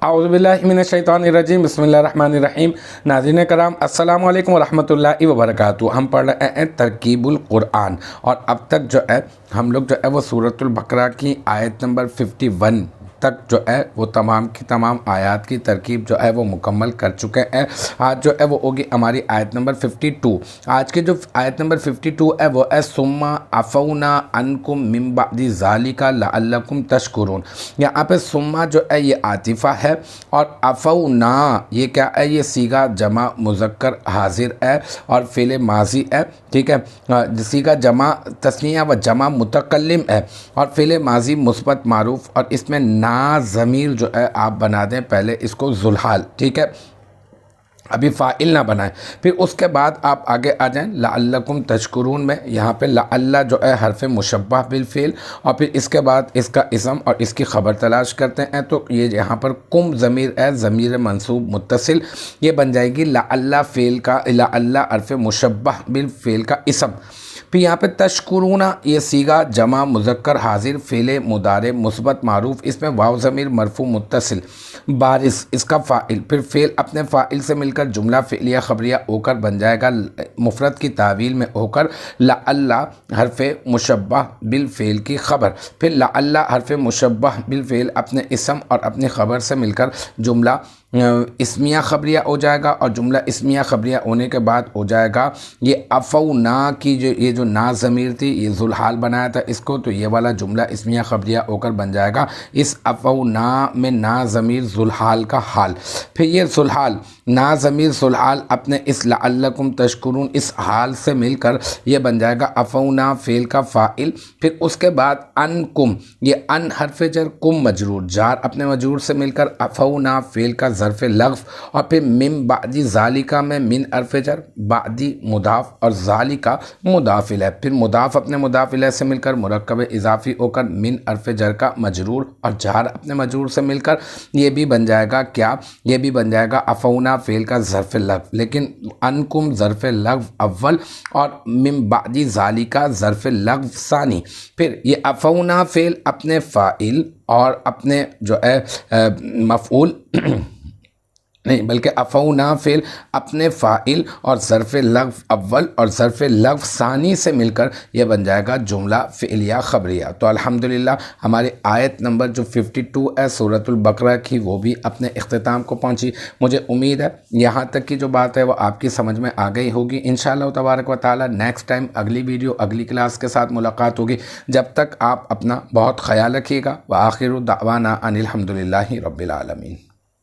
اعوذ باللہ من الشیطان الرجیم، بسم اللہ الرحمن الرحیم۔ ناظرین کرام، السلام علیکم ورحمۃ اللہ وبرکاتہ۔ ہم پڑھ رہے ہیں ترکیب القرآن، اور اب تک جو ہے ہم لوگ جو ہے وہ سورۃ البقرہ کی آیت نمبر 51 تک جو ہے وہ تمام کی تمام آیات کی ترکیب جو ہے وہ مکمل کر چکے ہیں۔ آج جو ہے وہ ہوگی ہماری آیت نمبر 52۔ آج کے جو آیت نمبر 52 ہے وہ ہے ثم عفونا عنکم من بعد ذالک لعلکم تشکرون۔ یہاں پہ ثم جو ہے یہ عاطفہ ہے، اور عفونا یہ کیا ہے؟ یہ صیغہ جمع مذکر حاضر ہے اور فعل ماضی ہے، ٹھیک ہے۔ صیغہ جمع تثنیہ و جمع متکلم ہے، اور فعل ماضی مثبت معروف، اور اس میں نا ضمیر جو ہے آپ بنا دیں پہلے اس کو ذوالحال، ٹھیک ہے، ابھی فاعل نہ بنائیں۔ پھر اس کے بعد آپ آگے آ جائیں لعلکم تشکرون میں، یہاں پہ لعل جو ہے حرف مشبہ بالفعل، اور پھر اس کے بعد اس کا اسم اور اس کی خبر تلاش کرتے ہیں، تو یہ یہاں پر کم ضمیر ہے، ضمیر منصوب متصل، یہ بن جائے گی لعل فعل کا، لعل حرف مشبہ بالفعل کا اسم۔ پھر یہاں پہ تشکرون یہ صیغہ جمع مذکر حاضر فعل مضارع مثبت معروف، اس میں واو ضمیر مرفوع متصل، بارس اس کا فاعل، پھر فعل اپنے فاعل سے مل کر جملہ فعلیہ خبریہ ہو کر بن جائے گا مفرد کی تعویل میں ہو کر لعل حرف مشبہ بالفعل کی خبر، پھر لعل حرف مشبہ بالفعل اپنے اسم اور اپنی خبر سے مل کر جملہ اسمیہ خبریہ ہو جائے گا، اور جملہ اسمیہ خبریہ ہونے کے بعد ہو جائے گا یہ عفونا کی یہ جو نا ضمیر تھی، یہ ذوالحال بنایا تھا اس کو، تو یہ والا جملہ اسمیہ خبریہ ہو کر بن جائے گا اس عفونا میں نا ضمیر ذوالحال کا حال۔ پھر یہ ذوالحال نا ضمیر ذوالحال اپنے اس لعلکم تشکرون اس حال سے مل کر یہ بن جائے گا عفونا فعل کا فاعل، پھر اس کے بعد انکم یہ ان حرف جر کم مجرور، جار اپنے مجرور سے مل کر عفونا فعل کا ظرف لغو، اور پھر من بعد ذالکہ میں من حرف جر، بعدی مضاف اور ذالکہ مضاف الیہ، پھر مضاف اپنے مضاف الیہ سے مل کر مرکب اضافی ہو کر من حرف جر کا مجرور، اور جار اپنے مجرور سے مل کر یہ بھی بن جائے گا کیا؟ یہ بھی بن جائے گا عفونا فعل کا ظرف لغو، لیکن انکم ظرف لغو اول اور من بعد ذالکہ ظرف لغو ثانی۔ پھر یہ عفونا فعل اپنے فاعل اور اپنے جو ہے مفعول نہیں بلکہ عفونا فعل اپنے فاعل اور ظرف لغو اول اور ظرف لغو ثانی سے مل کر یہ بن جائے گا جملہ فعلیہ خبریہ۔ تو الحمدللہ ہماری آیت نمبر جو 52 ہے سورۃ البقرہ کی وہ بھی اپنے اختتام کو پہنچی۔ مجھے امید ہے یہاں تک کی جو بات ہے وہ آپ کی سمجھ میں آ گئی ہوگی۔ انشاءاللہ تبارک و تعالی نیکسٹ ٹائم اگلی ویڈیو اگلی کلاس کے ساتھ ملاقات ہوگی۔ جب تک آپ اپنا بہت خیال رکھیے گا۔ وآخر دعوانا ان الحمدللہ رب العالمین۔